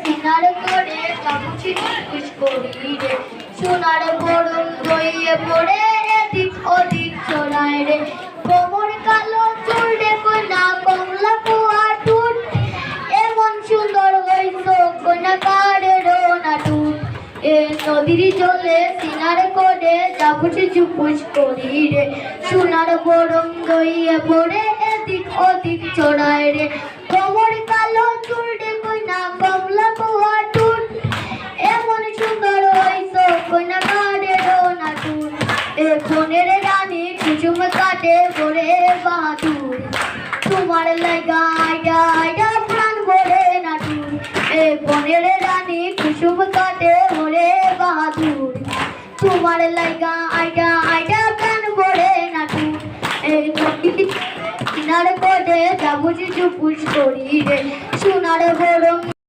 সিনার করে কাবুছি খুশ করি রে সোনার বরণ বইয়ে পড়ে এদিক ওদিক চড়ায় রে কোমর কালো চুল রে কইনা কমলা কুয়া টুট এমন সুন্দর হইছো কইনা কারের না টুট এ নদীর জলে সিনার করে যাবুছি চুপুস করি রে সোনার বরণ বইয়ে পড়ে এদিক ওদিক চড়ায় রে কোমর কালো চুল রে কইনা কমলা কুয়া টুট এমন সুন্দর হইছো কইনা কারের না টুট এ খনের রানী কুসুম কাটে ভরে বাহাদুর তোমার লাগা আইডা আইডা প্রাণ ভরে না টুট এ বনের রানী কুসুম কাটে ভরে বাহাদুর তোমার লাগা আইডা আইডা প্রাণ ভরে না টুট এই নদী কিনার করে যাবুছি চুপুস করি রে সোনার বরং